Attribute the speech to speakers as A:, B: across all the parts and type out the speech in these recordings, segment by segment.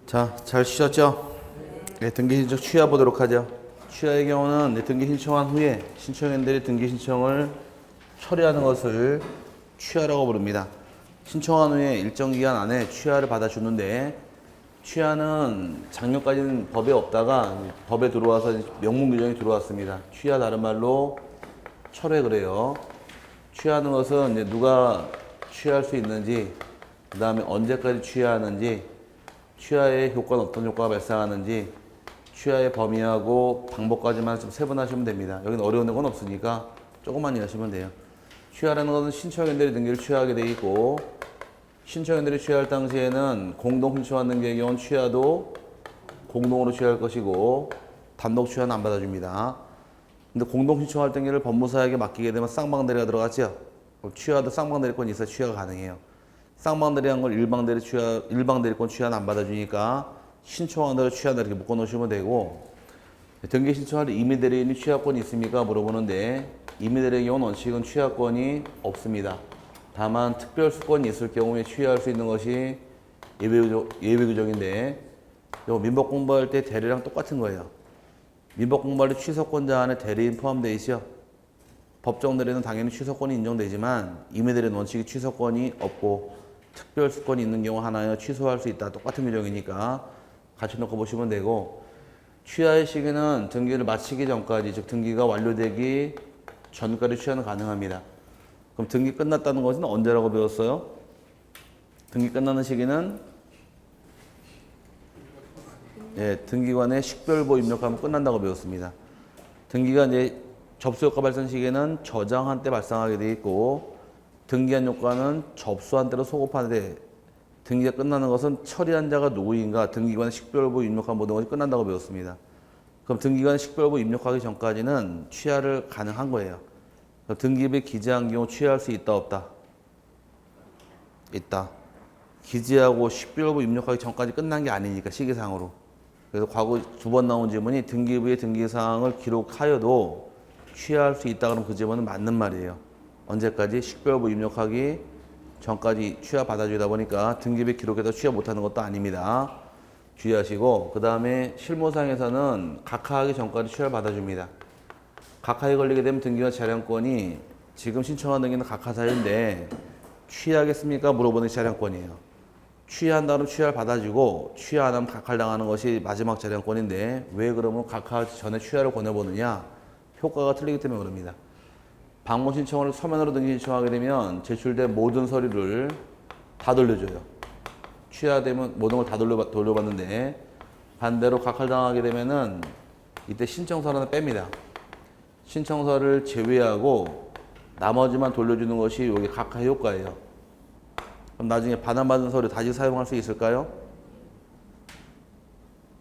A: 자, 잘 쉬셨죠? 네, 등기 신청 취하 보도록 하죠. 취하의 경우는 등기 신청한 후에 신청인들이 등기 신청을 처리하는 것을 취하라고 부릅니다. 신청한 후에 일정 기간 안에 취하를 받아주는데, 취하는 작년까지는 법에 없다가 법에 들어와서 명문 규정이 들어왔습니다. 취하 다른 말로 철회 그래요. 취하는 것은 이제 누가 취할 수 있는지, 그 다음에 언제까지 취하하는지, 취하의 효과는 어떤 효과가 발생하는지, 취하의 범위하고 방법까지만 좀 세분하시면 됩니다. 여기는 어려운 건 없으니까 조금만 이해하시면 돼요. 취하라는 것은 신청인들이 등기를 취하하게 돼 있고, 신청인들이 취할 당시에는 공동 신청한 등기의 경우는 취하도 공동으로 취할 것이고 단독 취하는 안 받아줍니다. 근데 공동 신청할 등기를 법무사에게 맡기게 되면 쌍방대리가 들어갔죠. 취하도 쌍방대리권이 있어야 취하가 가능해요. 쌍방대리한 걸 일방대리권 취하는 안 받아주니까 신청한 대로 취한다 이렇게 묶어놓으시면 되고, 등기 신청할 때 임의대리인이 취하권이 있습니까? 물어보는데, 임의대리의 경우는 원칙은 취하권이 없습니다. 다만 특별수권이 있을 경우에 취하할 수 있는 것이 예외규정인데, 민법 공부할 때 대리랑 똑같은 거예요. 민법 공부할 때 취소권자 안에 대리인 포함되어 있죠. 법정 대리는 당연히 취소권이 인정되지만 임의대리는 원칙이 취소권이 없고 특별수권이 있는 경우 하나에 취소할 수 있다. 똑같은 규정이니까 같이 놓고 보시면 되고, 취하의 시기는 등기를 마치기 전까지, 즉 등기가 완료되기 전까지 취하는 가능합니다. 그럼 등기 끝났다는 것은 언제라고 배웠어요? 등기 끝나는 시기는 등기관에 식별보 입력하면 끝난다고 배웠습니다. 등기가 이제 접수효과 발생 시기는 저장한 때 발생하게 돼 있고, 등기한 효과는 접수한 때로 소급하는데, 등기가 끝나는 것은 처리한 자가 누구인가, 등기관에 식별보 입력한 모든 것이 끝난다고 배웠습니다. 그럼 등기관에 식별보 입력하기 전까지는 취하를 가능한 거예요. 등기부에 기재한 경우 취하할 수 있다 없다? 있다. 기재하고 식별보 입력하기 전까지 끝난 게 아니니까 시기상으로. 그래서 과거 2번 나온 지문이 등기부의 등기사항을 기록하여도 취하할 수 있다 그러면 그 지문은 맞는 말이에요. 언제까지? 식별부 입력하기 전까지 취하 받아주다 보니까 등기부에 기록해서 취하 못하는 것도 아닙니다. 주의하시고, 그 다음에 실무상에서는 각하하기 전까지 취하를 받아줍니다. 각하에 걸리게 되면 등기관 차량권이 지금 신청한 등기는 각하 사유인데 취하하겠습니까? 물어보는 게 차량권이에요. 취한다면 취하를 받아주고 취하 안 하면 각하를 당하는 것이 마지막 차량권인데, 왜 그러면 각하 전에 취하를 권해보느냐? 효과가 틀리기 때문에 그럽니다. 방문 신청을 서면으로 등기 신청하게 되면 제출된 모든 서류를 다 돌려줘요. 취하되면 모든 걸 다 돌려받는데, 반대로 각하를 당하게 되면은 이때 신청서를 하나 뺍니다. 신청서를 제외하고 나머지만 돌려주는 것이 여기 각하 효과예요. 그럼 나중에 반환받은 서류 다시 사용할 수 있을까요?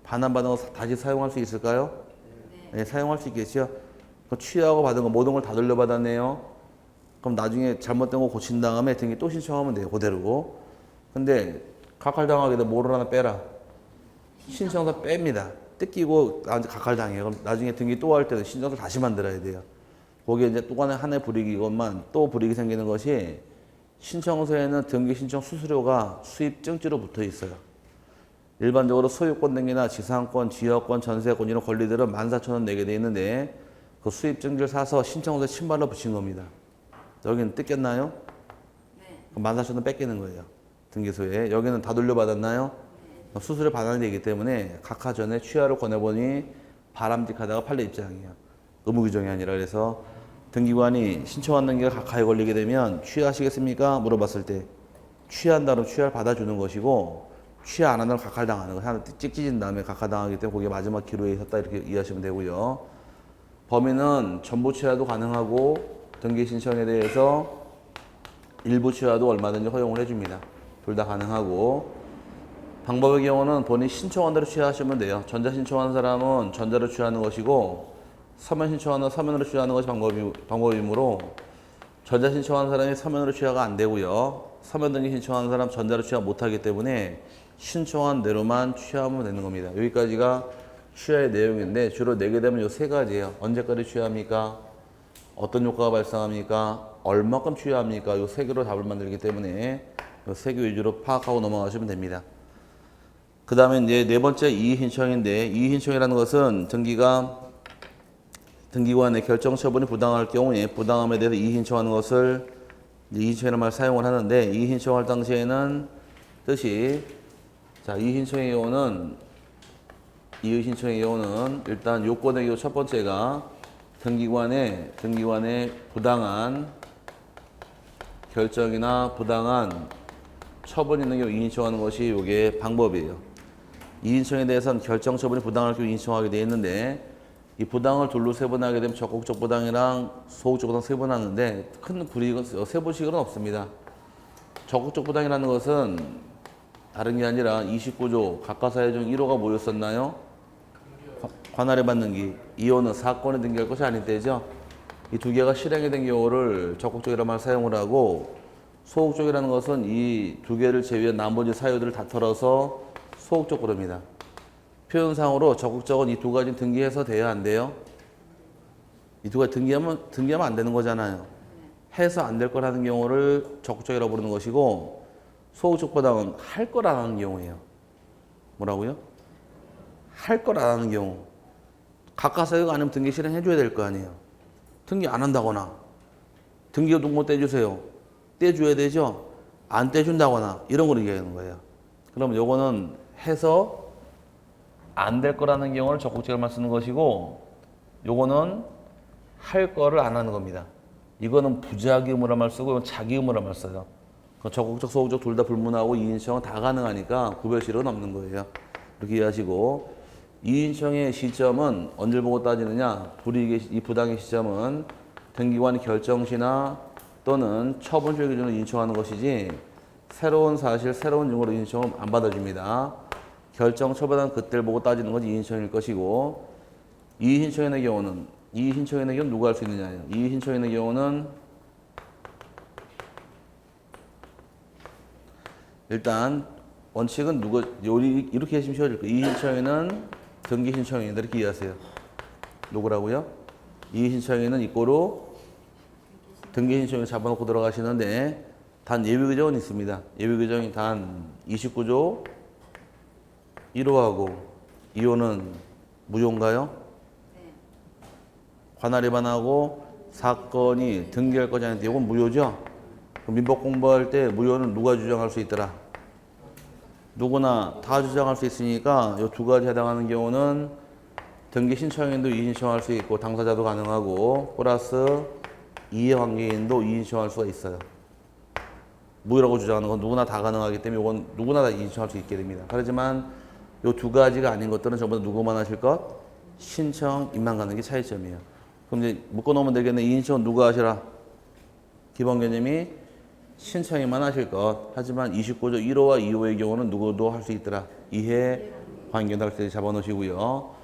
A: 반환받은 거 다시 사용할 수 있을까요? 네, 사용할 수 있겠죠. 취하고 받은 거 모든 걸 다 돌려받았네요. 그럼 나중에 잘못된 거 고친 다음에 등기 또 신청하면 돼요. 그대로. 근데 각하를 당하게 되면 뭐를 하나 빼라. 신청서 뺍니다. 뜯기고 각하를 당해요. 그럼 나중에 등기 또 할 때는 신청서 다시 만들어야 돼요. 거기에 이제 또 하나의 불이익, 이것만 또 불이익이 생기는 것이, 신청서에는 등기 신청 수수료가 수입 증지로 붙어 있어요. 일반적으로 소유권 등기나 지상권, 지역권, 전세권 이런 권리들은 14,000원 내게 돼 있는데, 그 수입 증지를 사서 신청서에 신발로 붙인 겁니다. 여기는 뜯겼나요?
B: 네.
A: 그럼 14,000원 뺏기는 거예요. 등기소에. 여기는 다 돌려받았나요? 수수료 반환이 되기 때문에 각하 전에 취하를 권해보니 바람직하다가 판례 입장이에요. 의무 규정이 아니라. 그래서 등기관이 신청한 등기가 각하에 걸리게 되면 취하하시겠습니까? 물어봤을 때 취한다면 취하를 받아주는 것이고, 취하 안 하면 각하를 당하는 거. 하나 찍 찢은 다음에 각하 당하기 때문에 거기에 마지막 기로에 있었다 이렇게 이해하시면 되고요. 범위는 전부 취하도 가능하고 등기 신청에 대해서 일부 취하도 얼마든지 허용을 해줍니다. 둘 다 가능하고, 방법의 경우는 본인 신청한 대로 취하하시면 돼요. 전자 신청하는 사람은 전자로 취하는 것이고, 서면 신청하는 서면으로 취하는 것이 방법이므로, 전자 신청하는 사람이 서면으로 취하가 안 되고요. 서면 등기 신청하는 사람 전자로 취하 못하기 때문에 신청한 대로만 취하하면 되는 겁니다. 여기까지가 취하의 내용인데, 주로 내게 되면 이 세 가지예요. 언제까지 취하합니까? 어떤 효과가 발생합니까? 얼마큼 취하합니까? 이 세 개로 답을 만들기 때문에 이 세 개 위주로 파악하고 넘어가시면 됩니다. 그 다음에 이제 네 번째 이의신청인데, 이의신청이라는 것은 등기관의 결정 처분이 부당할 경우에 부당함에 대해서 이의신청하는 것을 이의신청이라는 말을 사용을 하는데, 이의신청할 당시에는 뜻이, 자, 이의신청의 경우는 일단 요건의 경우 첫 번째가 등기관의 부당한 결정이나 부당한 처분이 있는 경우 이의신청하는 것이 요게 방법이에요. 이의신청에 대해서는 결정 처분이 부당할 경우 이의신청하게 되어 있는데, 이 부당을 둘로 세분하게 되면 적극적 부당이랑 소극적 부당 세분하는데 큰 세부식은 없습니다. 적극적 부당이라는 것은 다른 게 아니라 29조 각하사유 중 1호가 뭐였었나요? 관할에 받는 기. 2호는 사건에 등기할 것이 아닌 때죠. 이 두 개가 실행이 된 경우를 적극적이라는 말을 사용을 하고, 소극적이라는 것은 이 두 개를 제외한 나머지 사유들을 다 털어서 소극적 부릅니다. 표현상으로 적극적은 이 두 가지는 등기해서 돼야 안 돼요? 이 두 가지 등기하면 안 되는 거잖아요. 해서 안 될 거라는 경우를 적극적이라고 부르는 것이고, 소극적 부당은 할 걸 안 하는 경우예요. 뭐라고요? 할 걸 안 하는 경우. 각하사유가 아니면 등기 실행해 줘야 될 거 아니에요. 등기 안 한다거나, 등기가 누구 떼주세요. 떼줘야 되죠? 안 떼준다거나, 이런 걸 얘기하는 거예요. 그럼 요거는 해서 안 될 거라는 경우를 적극적으로만 쓰는 것이고, 요거는 할 거를 안 하는 겁니다. 이거는 부자기 의무란 말 쓰고, 이건 자기 의무란 말 써요. 적극적, 소극적 둘 다 불문하고 이의신청은 다 가능하니까 구별실은 없는 거예요. 이렇게 이해하시고, 이의신청의 시점은 언제 보고 따지느냐? 이 부당의 시점은 등기관 결정시나 또는 처분실 기준으로 이의신청하는 것이지, 새로운 사실, 새로운 증거로 이의신청은 안 받아줍니다. 결정 처분한 그때를 보고 따지는 것이 이의신청일 것이고, 이의신청의 경우는 누가 할 수 있느냐요? 이의신청의 경우는 일단 원칙은 이렇게 하시면 쉬워질 거예요. 이의신청에는 등기신청인데 이렇게 이해하세요. 누구라고요? 이의신청에는 이꼬로 등기신청을 잡아놓고 들어가시는데, 단 예외규정은 있습니다. 예외규정이 단 29조 1호하고 2호는 무효인가요? 네. 관할 위반하고 사건이 등기할 거지 않은데 이건 무효죠? 그럼 민법 공부할 때 무효는 누가 주장할 수 있더라? 누구나 다 주장할 수 있으니까 이 두 가지 해당하는 경우는 등기 신청인도 이의신청할 수 있고 당사자도 가능하고 플러스 이해관계인도 이의신청할 수가 있어요. 무효라고 주장하는 건 누구나 다 가능하기 때문에 이건 누구나 다 이의신청할 수 있게 됩니다. 하지만 이 두 가지가 아닌 것들은 전부 다 누구만 하실 것? 신청인만 가는 게 차이점이에요. 그럼 이제 묶어놓으면 되겠네. 이의신청은 누가 하시라? 기본 개념이 신청인만 하실 것. 하지만 29조 1호와 2호의 경우는 누구도 할 수 있더라. 이해 관계달세 잡아놓으시고요.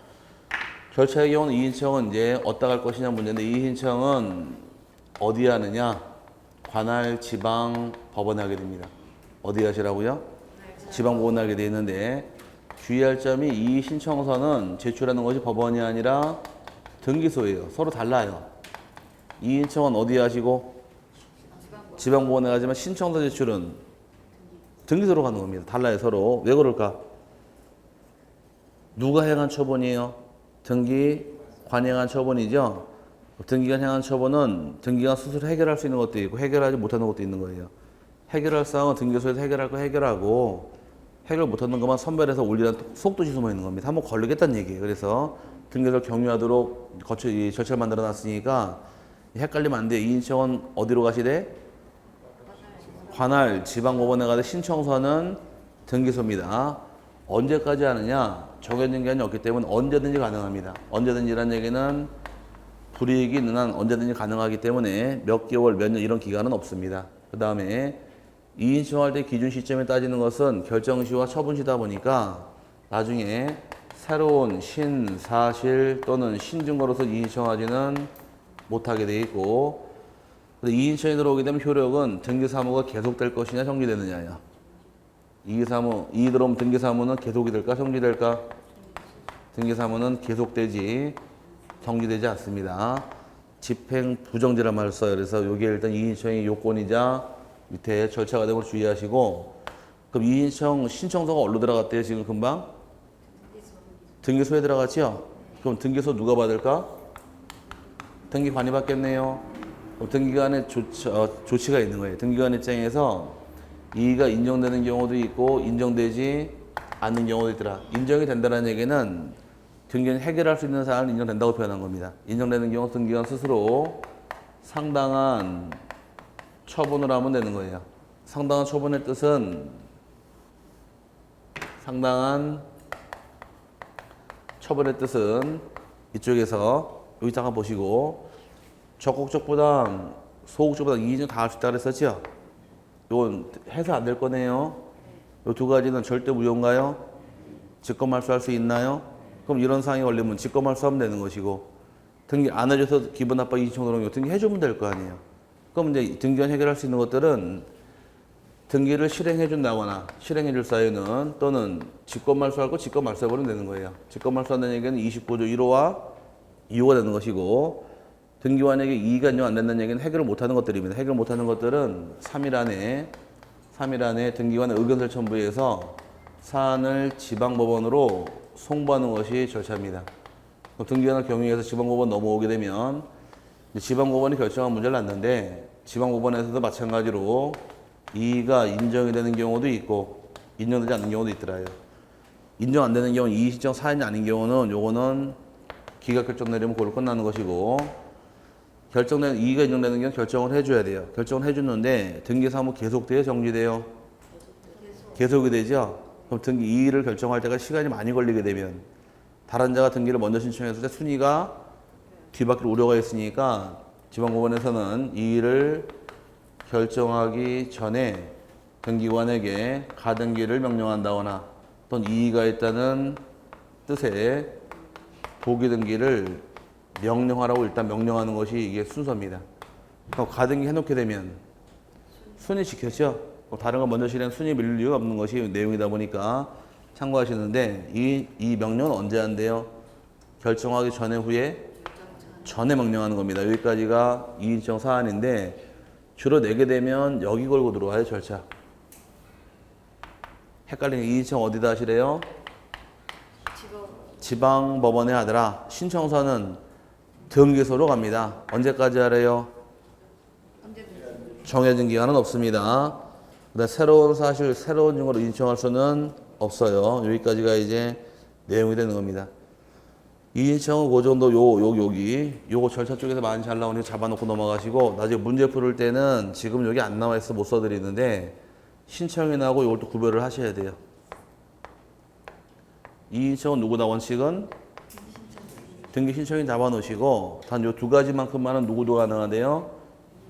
A: 절차의 경우는 이의신청은 이제 어디다 갈 것이냐 문제인데, 이의신청은 어디에 하느냐? 관할 지방 법원에 하게 됩니다. 어디 하시라고요? 지방 법원에 하게 되어 있는데, 주의할 점이 이 신청서는 제출하는 것이 법원이 아니라 등기소예요. 서로 달라요. 이 신청은 어디에 하시고? 지방법원에 가지만 신청서 제출은 등기소로 가는 겁니다. 달라요, 서로. 왜 그럴까? 누가 행한 처분이에요? 등기관이 행한 처분이죠. 등기관 행한 처분은 등기관 스스로 해결할 수 있는 것도 있고 해결하지 못하는 것도 있는 거예요. 해결할 사항은 등기소에서 해결할 거 해결하고, 해결 못하는 것만 선별해서 올리는 속도지 숨어 있는 겁니다. 한번 걸리겠다는 얘기예요. 그래서 등기소를 경유하도록 이 절차를 만들어 놨으니까 헷갈리면 안 돼요. 이 신청은 어디로 가시대? 관할 지방법원에 가서 신청서는 등기소입니다. 언제까지 하느냐? 정해진 기한이 없기 때문에 언제든지 가능합니다. 언제든지라는 얘기는 불이익이 있는 한 언제든지 가능하기 때문에 몇 개월, 몇 년 이런 기간은 없습니다. 그 다음에 이의신청할 때 기준 시점에 따지는 것은 결정시와 처분시다 보니까 나중에 새로운 신사실 또는 신증거로서 이의신청하지는 못하게 돼 있고, 이의신청이 들어오게 되면 효력은 등기사무가 계속될 것이냐 정지되느냐야. 이의 들어오면 등기사무는 계속이 될까 정지될까? 등기사무는 계속되지 정지되지 않습니다. 집행 부정지란 말을 써요. 그래서 이게 일단 이의신청의 요건이자 밑에 절차가 되는 걸 주의하시고, 그럼 이인청 신청서가 어디로 들어갔대요? 지금 금방? 등기소에 들어갔죠? 그럼 등기소 누가 받을까? 등기관이 받겠네요. 그럼 등기관의 조치가 있는 거예요. 등기관 입장에서 이의가 인정되는 경우도 있고 인정되지 않는 경우도 있더라. 인정이 된다는 얘기는 등기관이 해결할 수 있는 사안은 인정된다고 표현한 겁니다. 인정되는 경우 등기관 스스로 상당한 처분을 하면 되는 거예요. 상당한 처분의 뜻은 이쪽에서 여기다가 보시고 적극적 부당, 소극적 부당 이의는 다 할 수 있다 그랬었죠? 이건 해서 안 될 거네요. 이 두 가지는 절대 무효인가요? 직권말소할 수 있나요? 그럼 이런 상황이 걸리면 직권말소하면 되는 것이고 등기 안 해줘서 기분 나빠 이의신청 들어오면 등기 해주면 될 거 아니에요. 그럼 이제 등기관 해결할 수 있는 것들은 등기를 실행해 준다거나 실행해 줄 사유는 또는 직권말소하고 직권말소해버리면 되는 거예요. 직권말소한다는 얘기는 29조 1호와 2호가 되는 것이고 등기관에게 이의가 인정 안 된다는 얘기는 해결을 못하는 것들입니다. 해결 못하는 것들은 3일 안에 등기관의 의견서를 첨부해서 사안을 지방법원으로 송부하는 것이 절차입니다. 등기관을 경유해서 지방법원 넘어오게 되면 지방법원이 결정한 문제를 낳는데 지방법원에서도 마찬가지로 이의가 인정이 되는 경우도 있고 인정되지 않는 경우도 있더라요. 인정 안 되는 경우 이의 신청 사안이 아닌 경우는 요거는 기각 결정 내리면 그걸로 끝나는 것이고 결정된 이의가 인정되는 경우 결정을 해줘야 돼요. 결정을 해주는데 등기 사무 계속돼요, 정지돼요? 계속이 되죠. 그럼 등기 이의를 결정할 때가 시간이 많이 걸리게 되면 다른 자가 등기를 먼저 신청했을 때 순위가 뒤바뀔 우려가 있으니까 지방법원에서는 이의를 결정하기 전에 등기관에게 가등기를 명령한다거나 또는 이의가 있다는 뜻의 보기 등기를 명령하라고 일단 명령하는 것이 이게 순서입니다. 그럼 가등기 해놓게 되면 순위 지켰죠? 다른 거 먼저 실행 순위 밀릴 이유가 없는 것이 내용이다 보니까 참고하시는데 이 명령은 언제 한대요? 결정하기 전에 후에? 전에 명령하는 겁니다. 여기까지가 이의신청 사안인데 주로 내게 되면 여기 걸고 들어와요, 절차. 헷갈리는 이의신청 어디다 하시래요? 지방법원에 하더라. 신청서는 등기소로 갑니다. 언제까지 하래요? 정해진 기간은 없습니다. 그다음 새로운 사실, 새로운 증거로 인정할 수는 없어요. 여기까지가 이제 내용이 되는 겁니다. 이인청은 그 정도 요거 절차 쪽에서 많이 잘 나오니까 잡아놓고 넘어가시고 나중에 문제 풀을 때는 지금 여기 안 나와 있어 못 써드리는데 신청인하고 이걸 또 구별을 하셔야 돼요. 이인청은 누구다 원칙은? 등기 신청인 잡아놓으시고 단 요 두 가지만큼만은 누구도 가능하대요?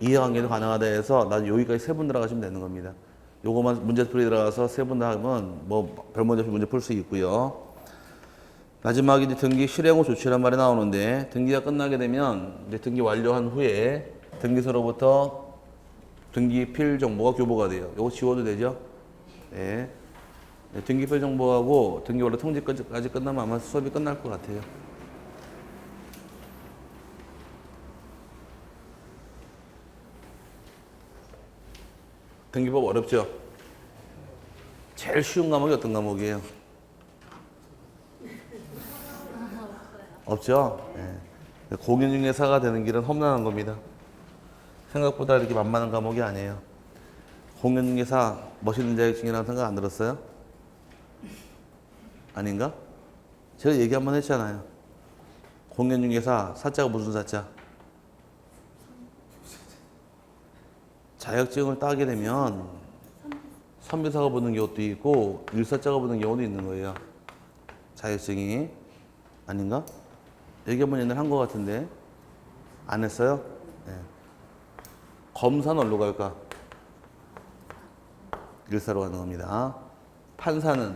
A: 이해관계도 가능하다 해서 나중에 여기까지 세 분 들어가시면 되는 겁니다. 요거만 문제풀이 들어가서 세 분 다 하면 뭐 별 문제 없이 문제 풀 수 있고요. 마지막에 이제 등기 실행 후 조치란 말이 나오는데 등기가 끝나게 되면 이제 등기 완료한 후에 등기소로부터 등기필 정보가 교부가 돼요. 요거 지워도 되죠? 네. 등기필 정보하고 등기 원래 통지까지 끝나면 아마 수업이 끝날 것 같아요. 등기법 어렵죠? 제일 쉬운 과목이 어떤 과목이에요? 없죠? 네. 공인중개사가 되는 길은 험난한 겁니다. 생각보다 이렇게 만만한 과목이 아니에요. 공인중개사 멋있는 자격증이라는 생각 안 들었어요? 아닌가? 제가 얘기 한번 했잖아요. 공인중개사 사자가 무슨 사자? 자격증을 따게 되면 선비사가 붙는 경우도 있고 일사자가 붙는 경우도 있는 거예요. 자격증이. 아닌가? 얘기 한번 옛날에 한 것 같은데 안 했어요? 네. 검사는 어디로 갈까? 일사로 가는 겁니다. 판사는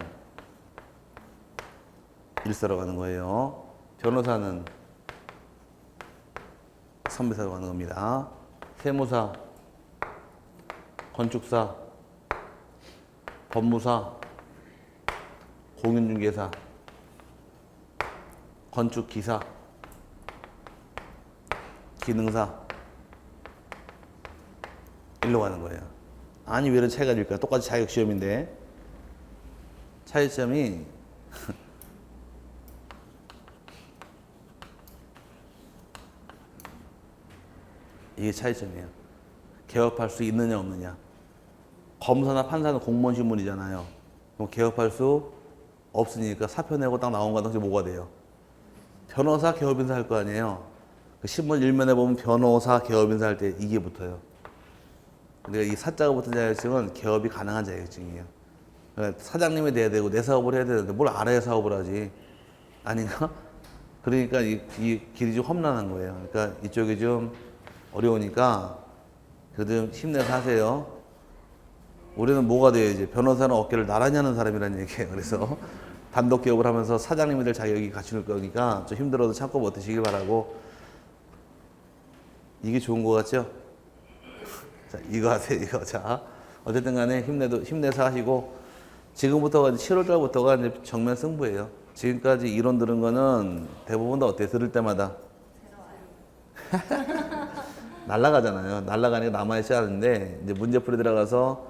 A: 일사로 가는 거예요. 변호사는 선비사로 가는 겁니다. 세무사, 건축사, 법무사, 공인중개사, 건축기사, 기능사 일로 가는 거예요. 아니 왜 이런 차이가 될까요? 똑같이 자격시험인데 차이점이 이게 차이점이에요. 개업할 수 있느냐 없느냐. 검사나 판사는 공무원 신분이잖아요. 그럼 개업할 수 없으니까 사표 내고 딱 나온 거 당시 뭐가 돼요? 변호사 개업인사 할 거 아니에요. 그 신문 일면에 보면 변호사 개업인사 할 때 이게 붙어요. 근데 이 사자가 붙은 자격증은 개업이 가능한 자격증이에요. 그러니까 사장님이 돼야 되고 내 사업을 해야 되는데 뭘 알아야 사업을 하지? 아닌가? 그러니까 이 길이 좀 험난한 거예요. 그러니까 이쪽이 좀 어려우니까 그래도 좀 힘내서 하세요. 우리는 뭐가 돼야지? 변호사는 어깨를 나란히 하는 사람이라는 얘기예요. 그래서 단독 기업을 하면서 사장님이 될 자격이 갖출 거니까 좀 힘들어도 참고 버티시길 바라고. 이게 좋은 거 같죠? 자, 이거 하세요, 이거. 자, 어쨌든 간에 힘내서 하시고, 지금부터가 7월 달부터가 이제 정면 승부예요. 지금까지 이론 들은 거는 대부분 다 어때요? 들을 때마다? 날라가잖아요. 날라가니까 남아있지 않은데, 이제 문제풀이 들어가서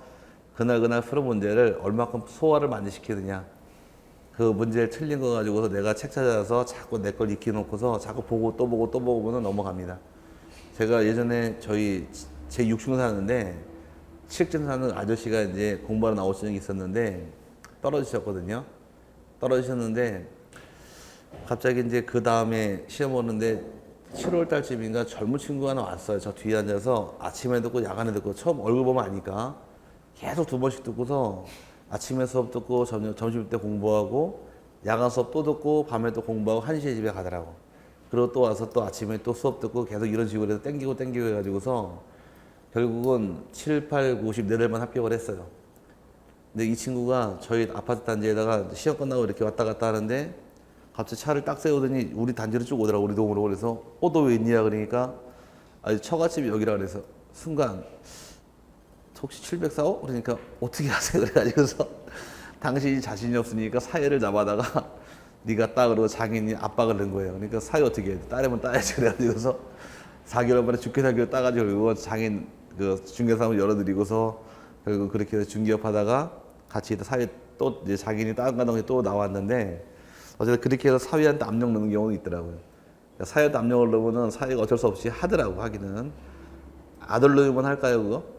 A: 그날 풀은 문제를 얼마큼 소화를 많이 시키느냐. 그 문제를 틀린 거 가지고서 내가 책 찾아서 자꾸 내 걸 익히 놓고서 자꾸 보고 또 보고 또 보고는 넘어갑니다. 제가 예전에 제 6층 사는데 7층 사는 아저씨가 이제 공부하러 나오신 적이 있었는데 떨어지셨거든요. 떨어지셨는데 갑자기 이제 그 다음에 시험 보는데 7월 달쯤인가 젊은 친구가 하나 왔어요. 저 뒤에 앉아서 아침에 듣고 야간에 듣고 처음 얼굴 보면 아니까 계속 2번씩 듣고서 아침에 수업 듣고 점심 때 공부하고 야간 수업 또 듣고 밤에 또 공부하고 1시에 집에 가더라고. 그리고 또 와서 또 아침에 또 수업 듣고 계속 이런 식으로 해서 땡기고 해가지고서 결국은 7, 8, 9, 10 4달만 합격을 했어요. 근데 이 친구가 저희 아파트 단지에다가 시험 끝나고 이렇게 왔다 갔다 하는데 갑자기 차를 딱 세우더니 우리 단지로 쭉 오더라고, 우리 동으로. 그래서 너 왜 있냐 그러니까 처갓집이 여기라 그래서 순간 혹시 704호? 그러니까 어떻게 하세요? 그래가지고서 당신이 자신이 없으니까 사회를 잡아다가 네가 따 그러고 장인이 압박을 넣은 거예요. 그러니까 사회 어떻게 해? 따려면 따야지. 그래가지고서 4개월 만에 주께 4개월 따가지고 결국 장인 그 중개사무소 열어드리고서 결국 그렇게 해서 중개업 하다가 같이 사회 또 이제 자기는 다른 과정에 또 나왔는데 어쨌든 그렇게 해서 사회한테 압력 넣는 경우도 있더라고요. 그러니까 사회한테 압력을 넣으면은 사회가 어쩔 수 없이 하더라고. 하기는 아들 넣으면 할까요 그거?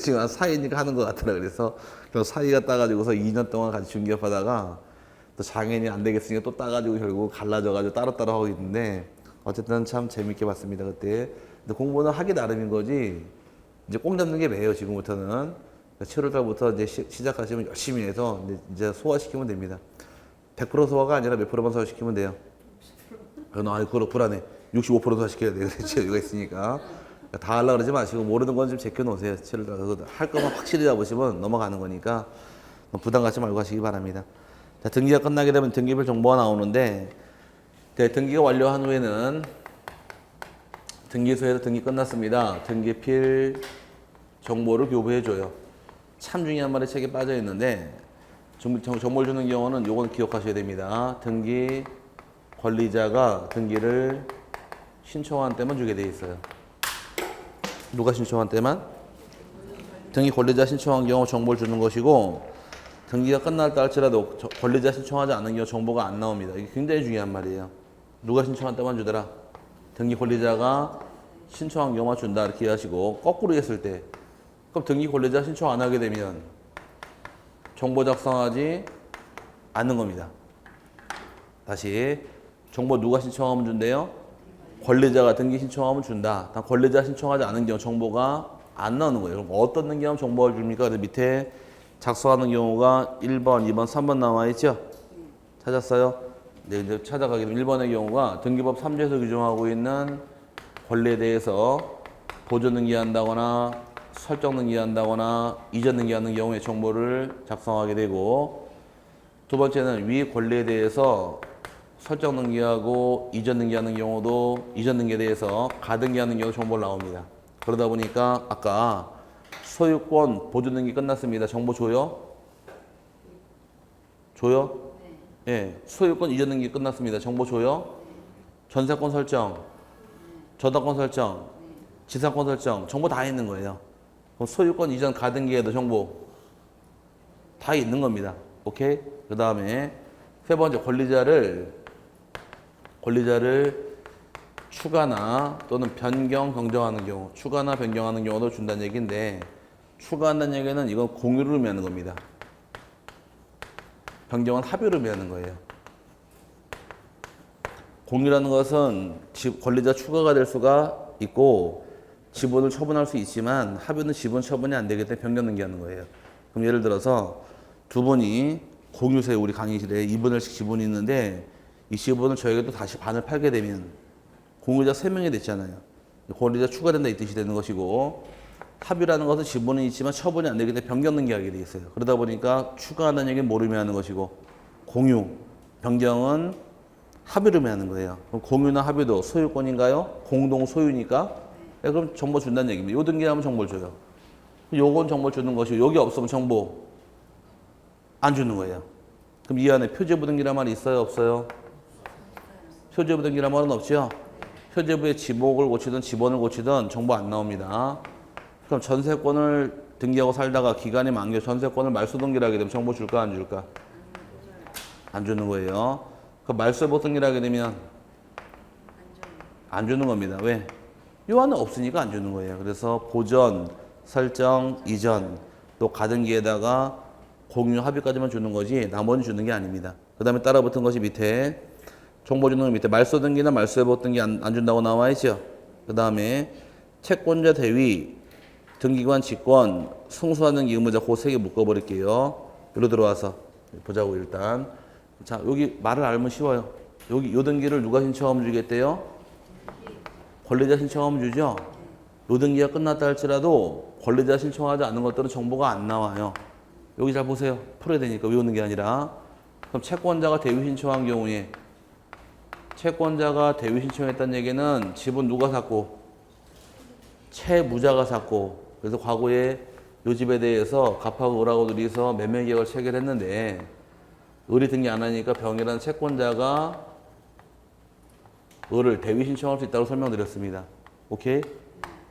A: 지금 사회니까 하는 것 같더라. 그래서 사회가 따가지고서 2년 동안 같이 중개업 하다가 또 장인이 안 되겠으니까 또 따가지고 결국 갈라져가지고 따로따로 하고 있는데 어쨌든 참 재밌게 봤습니다 그때. 근데 공부는 하기 나름인 거지 이제 꼭 잡는 게 매예요 지금부터는. 7월 달부터 이제 시작하시면 열심히 해서 이제 소화시키면 됩니다. 100% 소화가 아니라 몇 프로만 소화시키면 돼요. 그거 불안해. 65% 소화시켜야 돼. 그렇지 여유가 있으니까. 다 하려고 그러지 마시고 모르는 건 좀 제껴놓으세요. 7월 달 할 거만 확실히 잡으시면 넘어가는 거니까 부담 갖지 말고 하시기 바랍니다. 자, 등기가 끝나게 되면 등기별 정보가 나오는데 등기가 완료한 후에는 등기소에서 등기 끝났습니다. 등기필 정보를 교부해줘요. 참 중요한 말이 책에 빠져 있는데 정보를 주는 경우는 요건 기억하셔야 됩니다. 등기 권리자가 등기를 신청한 때만 주게 돼 있어요. 누가 신청한 때만? 등기 권리자 신청한 경우 정보를 주는 것이고 등기가 끝났다 할지라도 권리자 신청하지 않은 경우 정보가 안 나옵니다. 이게 굉장히 중요한 말이에요. 누가 신청한 때만 주더라. 등기 권리자가 신청한 경우만 준다 이렇게 이해하시고 거꾸로 했을 때 그럼 등기 권리자 신청 안 하게 되면 정보 작성하지 않는 겁니다. 다시 정보 누가 신청하면 준대요? 권리자가 등기 신청하면 준다. 단 권리자 신청하지 않은 경우 정보가 안 나오는 거예요. 그럼 어떤 등기하면 정보를 줍니까? 그래서 밑에 작성하는 경우가 1번, 2번, 3번 나와 있죠? 찾았어요? 네, 이제 찾아가게 되면 1번의 경우가 등기법 3조에서 규정하고 있는 권리에 대해서 보존 등기한다거나 설정 등기한다거나 이전 등기하는 경우에 정보를 작성하게 되고 두 번째는 위 권리에 대해서 설정 등기하고 이전 등기하는 경우도 이전 등기에 대해서 가등기하는 경우 정보를 나옵니다. 그러다 보니까 아까 소유권 보존 등기 끝났습니다. 정보 줘요? 줘요? 네. 예. 소유권 이전 등기 끝났습니다. 정보 줘요? 전세권 설정, 저당권 설정, 지상권 설정 정보 다 있는 거예요. 그럼 소유권 이전 가등기에도 정보 다 있는 겁니다. 오케이? 그 다음에 세 번째 권리자를 추가나 또는 변경, 변경하는 경우, 추가나 변경하는 경우도 준다는 얘기인데, 추가한다는 얘기는 이건 공유를 의미하는 겁니다. 변경은 합의를 의미하는 거예요. 공유라는 것은 권리자 추가가 될 수가 있고 지분을 처분할 수 있지만 합의는 지분 처분이 안 되기 때문에 변경 등기하는 거예요. 그럼 예를 들어서 두 분이 공유세 우리 강의실에 2분의 1씩 지분이 있는데 이 지분을 저에게 또 다시 반을 팔게 되면 공유자 3명이 됐잖아요. 권리자 추가된다 이 뜻이 되는 것이고, 합의라는 것은 지분은 있지만 처분이 안 되기 때문에 변경 등기하게 돼 있어요. 그러다 보니까 추가한다는 얘기는 뭐를 의미하는 것이고, 공유, 변경은 합의를 의미하는 거예요. 그럼 공유나 합의도 소유권인가요? 공동 소유니까. 네, 그럼 정보 준다는 얘기입니다. 요 등기하면 정보를 줘요. 요건 정보 주는 것이고, 여기 없으면 정보 안 주는 거예요. 그럼 이 안에 표제부 등기란 말이 있어요? 없어요? 표제부 등기란 말은 없죠? 표제부의 지목을 고치든 지번을 고치든 정보 안 나옵니다. 그럼 전세권을 등기하고 살다가 기간이 만겨 전세권을 말소 등기를 하게 되면 정보 줄까 안 줄까? 안 주는 거예요. 그 말소회복 등기를 하게 되면 안 주는 겁니다. 왜? 요 안에 없으니까 안 주는 거예요. 그래서 보전, 설정, 이전, 또 가등기에다가 공유 합의까지만 주는 거지 나머지는 주는 게 아닙니다. 그 다음에 따라 붙은 것이 밑에 정보 주는 거 밑에 말소 등기나 말소회복 등기 안 준다고 나와 있죠. 그 다음에 채권자 대위, 등기관 직권, 승소하는 의무자 그 세 개 묶어버릴게요. 여기로 들어와서 보자고 일단. 자, 여기 말을 알면 쉬워요. 여기 요 등기를 누가 신청하면 주겠대요? 권리자 신청하면 주죠? 요 등기가 끝났다 할지라도 권리자 신청하지 않은 것들은 정보가 안 나와요. 여기 잘 보세요. 풀어야 되니까 외우는 게 아니라. 그럼 채권자가 대위 신청한 경우에 채권자가 대위 신청했다는 얘기는 지분 누가 샀고? 채무자가 샀고. 그래서 과거에 요 집에 대해서 갑하고 을하고 둘이서 매매 계약을 체결했는데 을이 등기 안 하니까 병이라는 채권자가 을을 대위 신청할 수 있다고 설명드렸습니다. 오케이?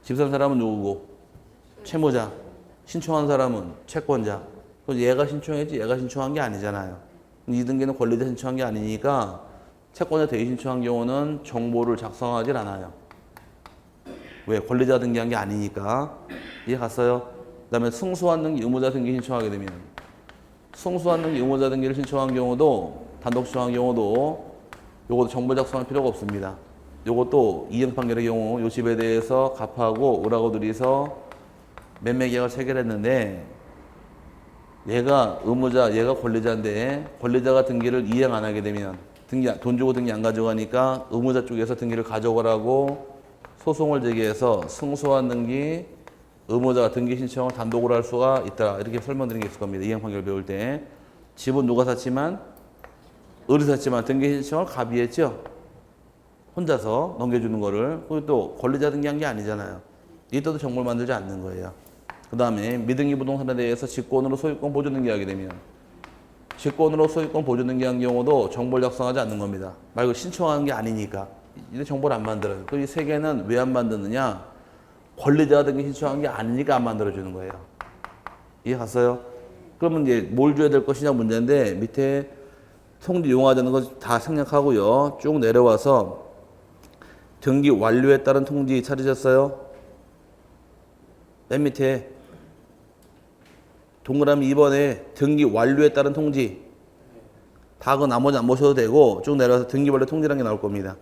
A: 집 산 사람은 누구고? 채무자. 신청한 사람은 채권자. 그럼 얘가 신청했지 얘가 신청한 게 아니잖아요. 이 등기는 권리자 신청한 게 아니니까 채권자 대위 신청한 경우는 정보를 작성하지 않아요. 왜? 권리자 등기한 게 아니니까. 이해 갔어요? 그 다음에 승소한 등기, 의무자 등기 신청하게 되면 승소한 등기, 의무자 등기를 신청한 경우도 단독 신청한 경우도 요것도 정보 작성할 필요가 없습니다. 요것도 이행 판결의 경우 요 집에 대해서 갑하고 을하고 둘이서 매매 계약을 체결했는데 얘가 의무자, 얘가 권리자인데 권리자가 등기를 이행 안 하게 되면 돈 주고 등기 안 가져가니까 의무자 쪽에서 등기를 가져가라고 소송을 제기해서 승소한 등기, 의무자가 등기 신청을 단독으로 할 수가 있다. 이렇게 설명드린 게 있을 겁니다. 이행 판결 배울 때. 집은 누가 샀지만 을이 샀지만 등기 신청을 갑이 했죠. 혼자서 넘겨주는 거를. 그리고 또 권리자 등기한 게 아니잖아요. 이때도 정보를 만들지 않는 거예요. 그 다음에 미등기 부동산에 대해서 직권으로 소유권 보존 등기하게 되면 직권으로 소유권 보존 등기한 경우도 정보를 작성하지 않는 겁니다. 말고 신청하는 게 아니니까. 이제 정보를 안 만들어요. 그 이 세 개는 왜 안 만드느냐? 권리자가 등기 신청한 게 아니니까 안 만들어주는 거예요. 이해 갔어요? 그러면 이제 뭘 줘야 될 것이냐 문제인데 밑에 통지 이용하자는 거 다 생략하고요. 쭉 내려와서 등기 완료에 따른 통지 찾으셨어요? 맨 밑에 동그라미 2번에 등기 완료에 따른 통지. 다 그 나머지 안 보셔도 되고 쭉 내려와서 등기 완료 통지라는 게 나올 겁니다.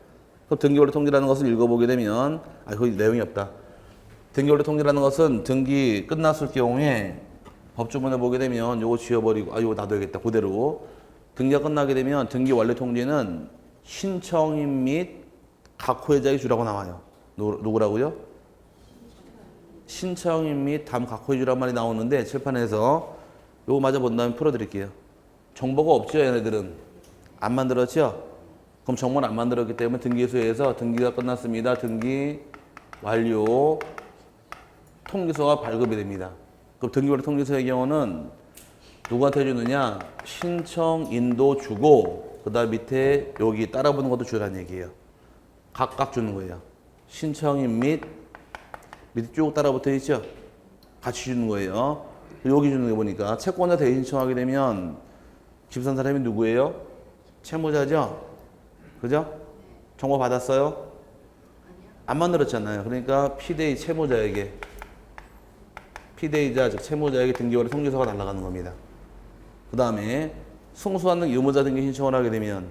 A: 그럼 등기 완료 통지라는 것을 읽어보게 되면 거기 내용이 없다. 등기 완료 통지라는 것은 등기 끝났을 경우에 법조문에 보게 되면 요거 지워버리고 요거 놔둬야겠다. 그대로 등기가 끝나게 되면 등기 완료 통지는 신청인 및 각호의자의 주라고 나와요. 누구라고요? 신청인 및 담 각호의 주란 말이 나오는데 칠판에서 요거 마저 본 다음에 풀어드릴게요. 정보가 없죠, 얘네들은. 안 만들었죠? 그럼 정보는 안 만들었기 때문에 등기소에서 등기가 끝났습니다. 등기 완료 통지서가 발급이 됩니다. 그럼 등기 완료 통지서의 경우는 누구한테 주느냐? 신청인도 주고 그 다음 밑에 여기 따라붙는 것도 주라는 얘기예요. 각각 주는 거예요. 신청인 및 밑에 쭉 따라붙어 있죠? 같이 주는 거예요. 여기 주는 거 보니까 채권자 대신 신청하게 되면 집산 사람이 누구예요? 채무자죠? 그죠? 정보 받았어요? 안 만들었잖아요. 그러니까 피대의 채무자에게 피대이자 즉 채무자에게 등기원리 통지서가 날아가는 겁니다. 그 다음에 승소한 등 유무자 등기 신청을 하게 되면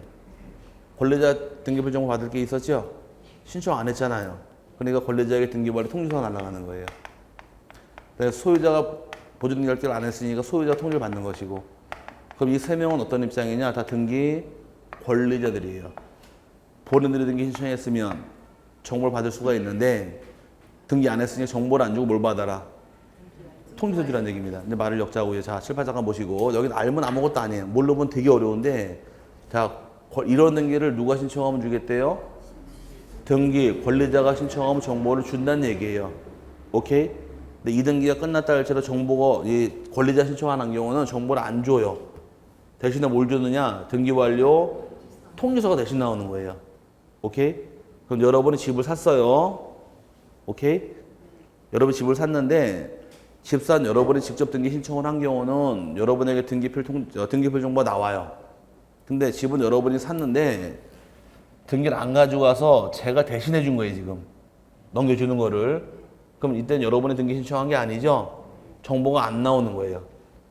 A: 권리자 등기부 정보 받을 게 있었죠? 신청 안 했잖아요. 그러니까 권리자에게 등기관리 통지서가 날아가는 거예요. 그래서 소유자가 보존등기 결제를 안 했으니까 소유자 통지를 받는 것이고, 그럼 이 세 명은 어떤 입장이냐? 다 등기 권리자들이에요. 본인들이 등기 신청했으면 정보를 받을 수가 있는데 등기 안 했으니 정보를 안 주고 뭘 받아라? 통지서 주라는 얘기입니다. 근데 말을 역자고요. 자, 칠판 잠깐 보시고, 여기 알면 아무것도 아니에요. 모르면 되게 어려운데, 자, 이런 등기를 누가 신청하면 주겠대요? 등기 권리자가 신청하면 정보를 준다는 얘기예요. 오케이? 근데 이 등기가 끝났다 할지라도 정보가 이 권리자 신청하는 경우는 정보를 안 줘요. 대신에 뭘 주느냐? 등기 완료 통지서가 대신 나오는 거예요. 오케이? 그럼 여러분이 집을 샀어요. 오케이? 여러분이 집을 샀는데 집산 여러분이 직접 등기 신청을 한 경우는 여러분에게 등기필 정보가 나와요. 근데 집은 여러분이 샀는데 등기를 안 가지고 와서 제가 대신해 준 거예요, 지금. 넘겨주는 거를. 그럼 이때는 여러분이 등기 신청한 게 아니죠? 정보가 안 나오는 거예요.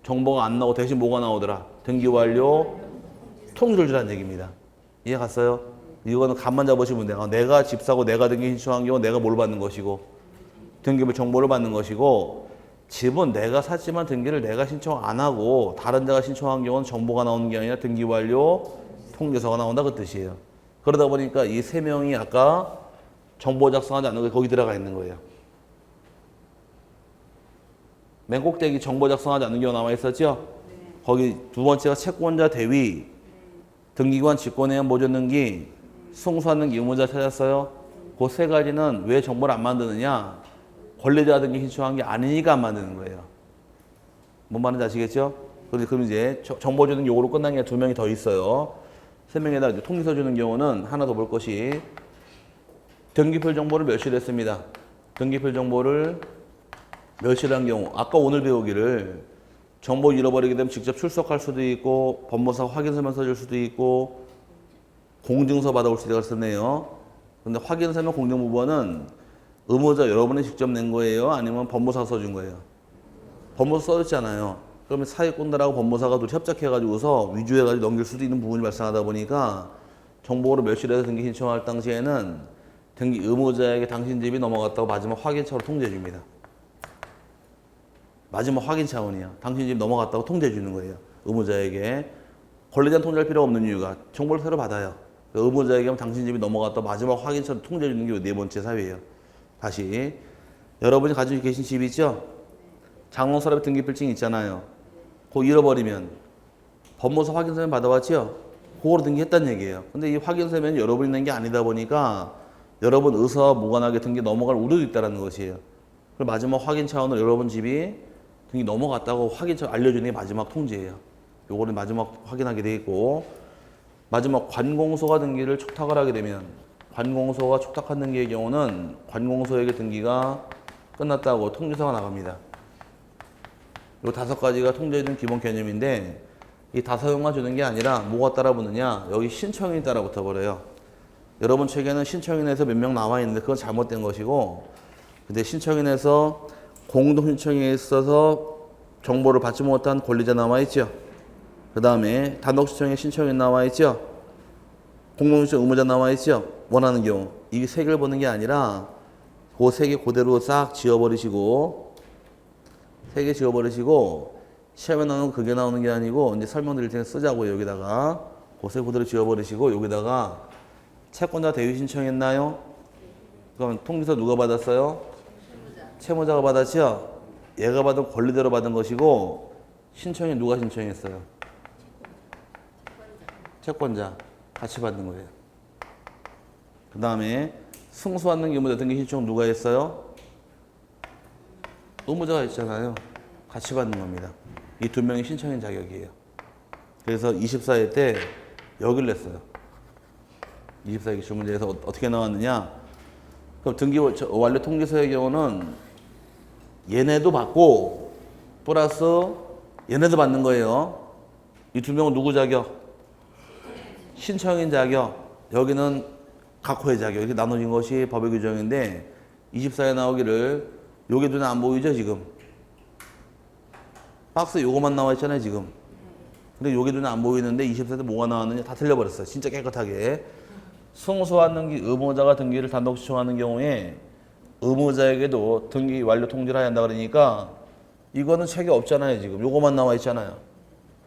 A: 정보가 안 나오고 대신 뭐가 나오더라? 등기 완료 통지를 주라는 얘기입니다. 이해 갔어요? 이거는 감만 잡으시면 돼요. 내가 집 사고 내가 등기 신청한 경우 내가 뭘 받는 것이고 등기부 정보를 받는 것이고, 집은 내가 샀지만 등기를 내가 신청 안 하고 다른 데가 신청한 경우는 정보가 나오는 게 아니라 등기 완료 통지서가 나온다 그 뜻이에요. 그러다 보니까 이 세 명이 아까 정보 작성하지 않는 게 거기 들어가 있는 거예요. 맨 꼭대기 정보 작성하지 않는 경우 남아 있었죠? 거기 두 번째가 채권자 대위, 등기관 직권의원 보존 등기, 승소한 등기 의무자 찾았어요? 그 세 가지는 왜 정보를 안 만드느냐? 권리자 등기 신청한 게 아니니까 안 만드는 거예요. 뭔 말인지 아시겠죠? 그럼 이제 정보 주는 요구로 끝난 게 두 명이 더 있어요. 세 명에다 이제 통지서 주는 경우는 하나 더 볼 것이 등기필 정보를 멸실했습니다. 등기필 정보를 멸실한 경우, 아까 오늘 배우기를 정보 잃어버리게 되면 직접 출석할 수도 있고 법무사 확인서만 써줄 수도 있고 공증서 받아올 수도 있었네요. 근데 확인서면 공증부번은 의무자 여러분이 직접 낸 거예요? 아니면 법무사가 써준 거예요? 법무사 써줬잖아요. 그러면 사기꾼들하고 법무사가 둘이 협작해가지고서 위조해가지고 넘길 수도 있는 부분이 발생하다 보니까 정보를 멸실해서 등기 신청할 당시에는 등기 의무자에게 당신 집이 넘어갔다고 마지막 확인차로 통지해줍니다. 마지막 확인 차원이야. 당신 집 넘어갔다고 통지해주는 거예요. 의무자에게. 권리자는 통지할 필요가 없는 이유가 정보를 새로 받아요. 의무자에게 당신 집이 넘어갔다고 마지막 확인차로 통지해주는 게 네 번째 사유예요. 다시 여러분이 가지고 계신 집이 있죠? 장롱서랍에 등기필증이 있잖아요. 그거 잃어버리면 법무사 확인서면 받아왔죠? 그거로 등기했다는 얘기예요. 근데 이 확인서면 여러분이 낸 게 아니다 보니까 여러분 의사와 무관하게 등기 넘어갈 우려도 있다는 것이에요. 그리고 마지막 확인 차원으로 여러분 집이 등기 넘어갔다고 확인 알려주는 게 마지막 통지예요. 요거는 마지막 확인하게 돼 있고, 마지막 관공서가 등기를 촉탁을 하게 되면 관공서가 촉탁한 등기의 경우는 관공서에게 등기가 끝났다고 통지서가 나갑니다. 이 다섯 가지가 통제해준 기본 개념인데 이 다사용만 주는 게 아니라 뭐가 따라 붙느냐? 여기 신청인이 따라 붙어버려요. 여러분 책에는 신청인에서 몇 명 나와 있는데 그건 잘못된 것이고, 근데 신청인에서 공동신청에 있어서 정보를 받지 못한 권리자 나와 있죠. 그 다음에 단독신청에 신청인 나와 있죠. 공동신청 의무자 나와 있죠. 원하는 경우. 이 세 개를 보는 게 아니라 그 세 개 그대로 싹 지워버리시고, 세 개 지워버리시고, 시험에 나오는 그게 나오는 게 아니고 이제 설명드릴 테니까 쓰자고요. 여기다가 그 세 개 그대로 지워버리시고 여기다가 채권자 대위 신청했나요? 그럼 통지서 누가 받았어요? 채무자가 받았죠? 얘가 받은 권리대로 받은 것이고, 신청이 누가 신청했어요? 채권자. 같이 받는 거예요. 그 다음에 승소한 등기 의무자 등기 신청 누가 했어요? 의무자가 했잖아요. 같이 받는 겁니다. 이 두 명이 신청인 자격이에요. 그래서 24회 때 여기를 냈어요. 24회 기출문제에서 어떻게 나왔느냐? 그럼 등기 완료 통지서의 경우는 얘네도 받고 플러스 얘네도 받는 거예요. 이 두 명은 누구 자격? 신청인 자격. 여기는 각호의 자격. 이렇게 나눠진 것이 법의 규정인데 24에 나오기를 요게 눈에 안 보이죠 지금? 박스에 요거만 나와 있잖아요 지금. 근데 요게 눈에 안 보이는데 24에 뭐가 나왔느냐 다 틀려버렸어요. 진짜 깨끗하게. 승소한 등기 의무자가 등기를 단독 신청하는 경우에 의무자에게도 등기 완료 통지를 해야 한다 그러니까 이거는 책이 없잖아요 지금. 요거만 나와 있잖아요.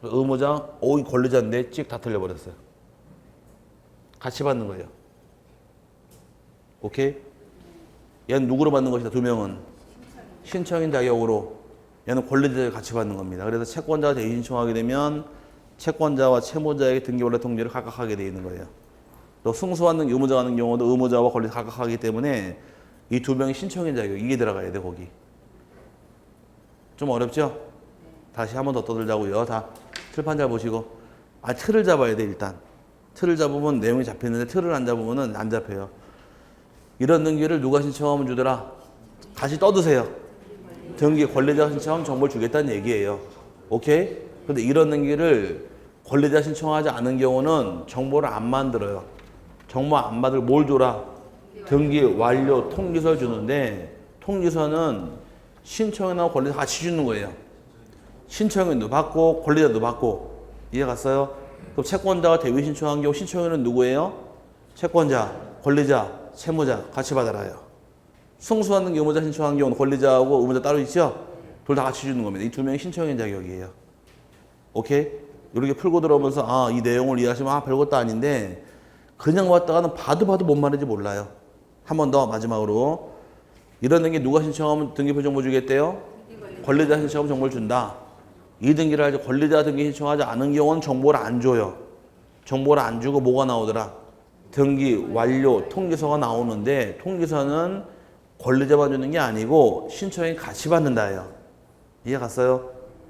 A: 의무자, 이 권리자인데 찍 다 틀려버렸어요. 같이 받는 거예요. 오케이? 얘는 누구로 받는 것이다? 두 명은 신청인 자격으로, 얘는 권리자를 같이 받는 겁니다. 그래서 채권자가 대신 신청하게 되면 채권자와 채무자에게 등기 원래 통지를 각각 하게 되어 있는 거예요. 또 승소하는 의무자 같은 경우도 의무자와 권리 각각 하기 때문에 이 두 명이 신청인 자격 이게 들어가야 돼 거기. 좀 어렵죠? 다시 한 번 더 떠들자고요. 다 칠판 잘 보시고. 틀을 잡아야 돼 일단. 틀을 잡으면 내용이 잡히는데 틀을 안 잡으면 안 잡혀요. 이런 등기를 누가 신청하면 주더라? 다시 떠드세요. 등기 권리자가 신청하면 정보를 주겠다는 얘기예요. 오케이? 근데 이런 등기를 권리자 신청하지 않은 경우는 정보를 안 만들어요. 정보 안 받을 뭘 줘라? 등기 완료 통지서를 주는데 통지서는 신청이나 권리자 같이 주는 거예요. 신청인도 받고 권리자도 받고. 이해 갔어요? 그럼 채권자가 대위 신청한 경우 신청인은 누구예요? 채권자, 권리자, 채무자 같이 받아라요. 승소하는 의무자 신청한 경우는 권리자하고 의무자 따로 있죠? 둘 다 같이 주는 겁니다. 이 두 명이 신청인 자격이에요. 오케이? 이렇게 풀고 들어오면서 이 내용을 이해하시면 별것도 아닌데 그냥 왔다가는 봐도 뭔 말인지 몰라요. 한 번 더 마지막으로 이런 등기 누가 신청하면 등기표 정보 주겠대요? 권리자 신청하면 정보를 준다. 이 등기를 할 때 권리자 등기 신청하지 않은 경우는 정보를 안 줘요. 정보를 안 주고 뭐가 나오더라? 등기 완료 통지서가 나오는데 통지서는 권리자만 주는 게 아니고 신청이 같이 받는다예요. 이해 갔어요?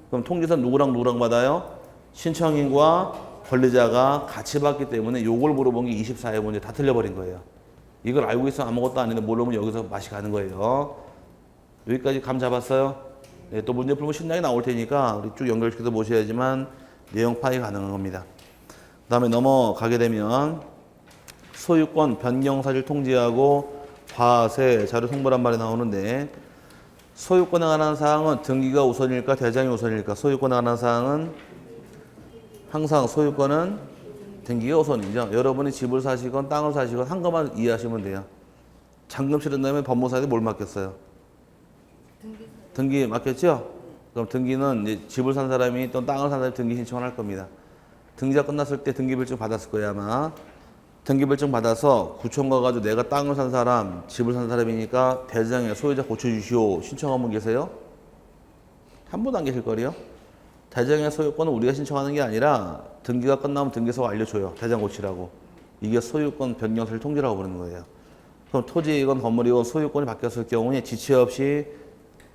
A: 그럼 통지서 누구랑 받아요? 신청인과 권리자가 같이 받기 때문에 요걸 물어본 게 24회 문제 다 틀려버린 거예요. 이걸 알고 있으면 아무것도 아닌데 모르면 여기서 맛이 가는 거예요. 여기까지 감 잡았어요? 네, 또 문제 풀면 신나게 나올 테니까 우리 쭉 연결시켜서 보셔야지만 내용 파악이 가능한 겁니다. 그 다음에 넘어가게 되면 소유권 변경 사실 통지하고 과세 자료 송부란 말이 나오는데 소유권에 관한 사항은 등기가 우선일까 대장이 우선일까? 소유권에 관한 사항은 항상 소유권은 등기가 우선이죠. 여러분이 집을 사시건 땅을 사시건 한 것만 이해하시면 돼요. 잔금 치른 다음에 법무사에게 뭘 맡겼어요? 등기 맡겼죠? 그럼 등기는 이제 집을 산 사람이 또 땅을 산 사람이 등기 신청을 할 겁니다. 등기가 끝났을 때 등기별증 받았을 거예요 아마. 등기별증 받아서 구청 가가지고 내가 땅을 산 사람, 집을 산 사람이니까 대장에 소유자 고쳐주시오 신청한 분 계세요? 한 분도 안 계실 거예요. 대장의 소유권은 우리가 신청하는 게 아니라 등기가 끝나면 등기소가 알려줘요. 대장 고치라고. 이게 소유권 변경설 통지라고 부르는 거예요. 그럼 토지이건 건물이건 소유권이 바뀌었을 경우에 지체 없이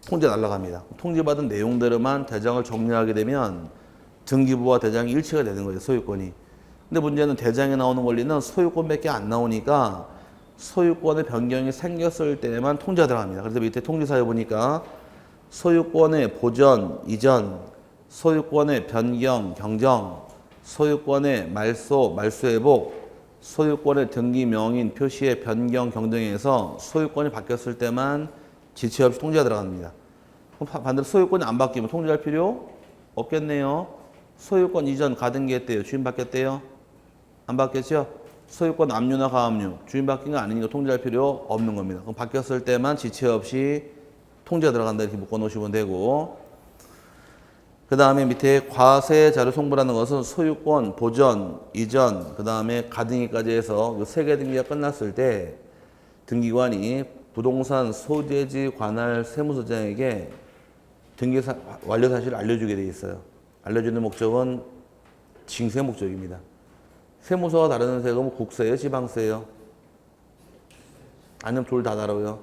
A: 통지 날라갑니다. 통지받은 내용대로만 대장을 정리하게 되면 등기부와 대장이 일치가 되는 거예요. 소유권이. 근데 문제는 대장에 나오는 권리는 소유권밖에 안 나오니까 소유권의 변경이 생겼을 때만 통지가 들어갑니다. 그래서 밑에 통지사에 보니까 소유권의 보전, 이전, 소유권의 변경, 경정, 소유권의 말소, 말소회복, 소유권의 등기 명인 표시의 변경, 경정에서 소유권이 바뀌었을 때만 지체 없이 통지가 들어갑니다. 그럼 반대로 소유권이 안 바뀌면 통지할 필요 없겠네요. 소유권 이전 가등기했대요. 주인 바뀌었대요. 안 바뀌었죠? 소유권 압류나 가압류. 주인 바뀐 거 아니니까 통지할 필요 없는 겁니다. 그럼 바뀌었을 때만 지체 없이 통지가 들어간다 이렇게 묶어 놓으시면 되고 그 다음에 밑에 과세 자료 송부라는 것은 소유권, 보전, 이전, 그 다음에 가등기까지 해서 이 세 개 등기가 끝났을 때 등기관이 부동산 소재지 관할 세무서장에게 등기 완료 사실을 알려주게 돼 있어요. 알려주는 목적은 징세 목적입니다. 세무서와 다루는 세금은 국세예요, 지방세예요? 아니면 둘 다 다뤄요?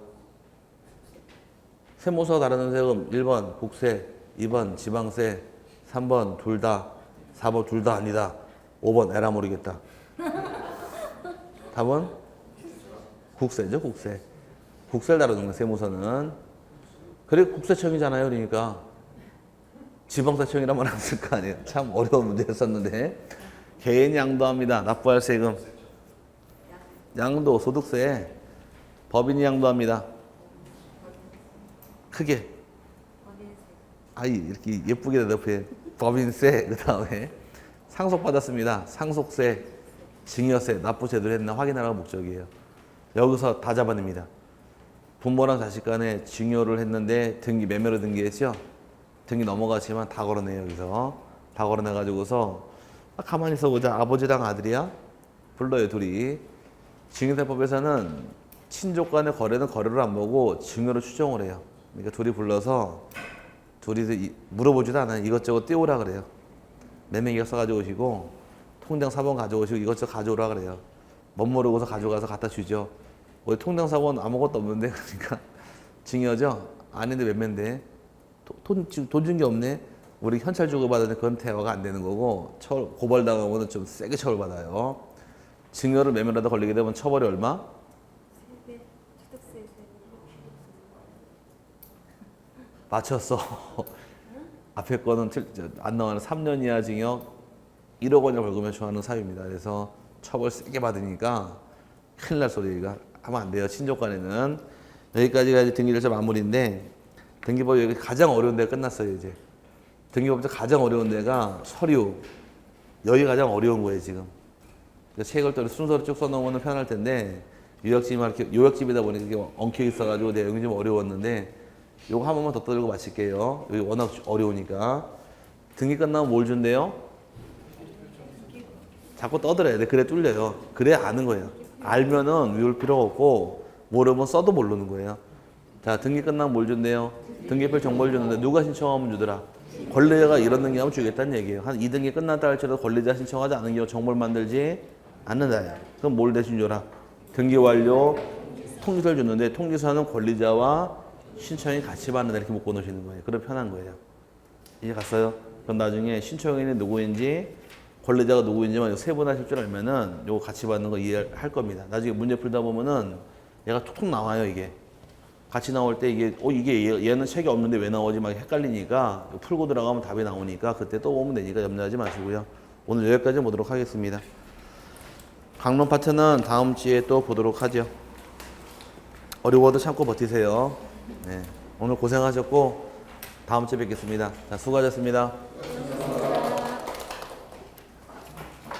A: 세무서와 다루는 세금 1번 국세, 2번 지방세, 3번 둘 다, 4번 둘 다 아니다. 5번 에라 모르겠다. 답은? 국세죠, 국세. 국세를 다루는 거예요, 세무서는. 그래 국세청이잖아요, 그러니까. 지방세청이라면 안 쓸 거 아니에요. 참 어려운 문제였었는데. 개인이 양도합니다. 납부할 세금. 양도, 소득세. 법인이 양도합니다. 크게. 아이, 이렇게 예쁘게 대답해. 법인세, 그 다음에 상속받았습니다. 상속세, 증여세, 납부 제대로 했나 확인하라는 목적이에요. 여기서 다 잡아냅니다. 부모랑 자식 간에 증여를 했는데 등기, 매매로 등기했죠? 등기 넘어가지만 다 걸어내요, 여기서. 다 걸어내가지고서 가만히 있어보자. 아버지랑 아들이야? 불러요, 둘이. 증여세법에서는 친족 간의 거래는 거래를 안 보고 증여로 추정을 해요. 그러니까 둘이 불러서 둘이서 물어보지도 않아요. 이것저것 띄우라 그래요. 매매계약서 가져오시고 통장 사본 가져오시고 이것저것 가져오라 그래요. 못 모르고서 가져가서 갖다 주죠. 우리 통장 사본 아무것도 없는데 그러니까 증여죠? 아닌데 매매인데 돈 준 게 없네? 우리 현찰 주고받았는데 그건 대화가 안 되는 거고 고발당하면 좀 세게 처벌받아요. 증여를 매매라도 걸리게 되면 처벌이 얼마? 맞췄어. 앞에 거는 안 나와는 3년 이하 징역 1억 원이나 벌금에 처하는 사유입니다. 그래서 처벌 세게 받으니까 큰일 날 소리가 하면 안 돼요. 친족 간에는. 여기까지가 이제 등기 절차 마무리인데 등기법이 여기 가장 어려운 데가 끝났어요. 이제 등기법에서 가장 어려운 데가 서류. 여기 가장 어려운 거예요 지금. 책을 또 순서로 쭉 써놓으면 편할 텐데 요약집이다 보니까 이게 엉켜 있어가지고 내용이 좀 어려웠는데 요거 한 번만 더 떠들고 마칠게요. 여기 워낙 어려우니까. 등기 끝나면 뭘 준대요? 자꾸 떠들어야 돼. 그래 뚫려요. 그래 아는 거예요. 알면은 외울 필요가 없고 모르면 써도 모르는 거예요. 자, 등기 끝나면 뭘 준대요? 등기별 정보를 주는데 누가 신청하면 주더라? 권리자가 이런 등기하면 주겠다는 얘기예요. 한 2등기 끝났다 할지라도 권리자 신청하지 않은 경우 정보를 만들지 않는다. 그럼 뭘 대신 줘라? 등기 완료 통지서를 줬는데 통지서는 권리자와 신청이 같이 받는다 이렇게 묶어 놓으시는 거예요. 그럼 편한 거예요. 이제 갔어요? 그럼 나중에 신청인이 누구인지 권리자가 누구인지만 세분하실 줄 알면은 요거 같이 받는 거 이해할 겁니다. 나중에 문제 풀다 보면은 얘가 툭툭 나와요, 이게. 같이 나올 때 이게 얘는 책이 없는데 왜 나오지 막 헷갈리니까 풀고 들어가면 답이 나오니까 그때 또 오면 되니까 염려하지 마시고요. 오늘 여기까지 보도록 하겠습니다. 강론 파트는 다음 주에 또 보도록 하죠. 어려워도 참고 버티세요. 네. 오늘 고생하셨고 다음 주에 뵙겠습니다. 자, 수고하셨습니다.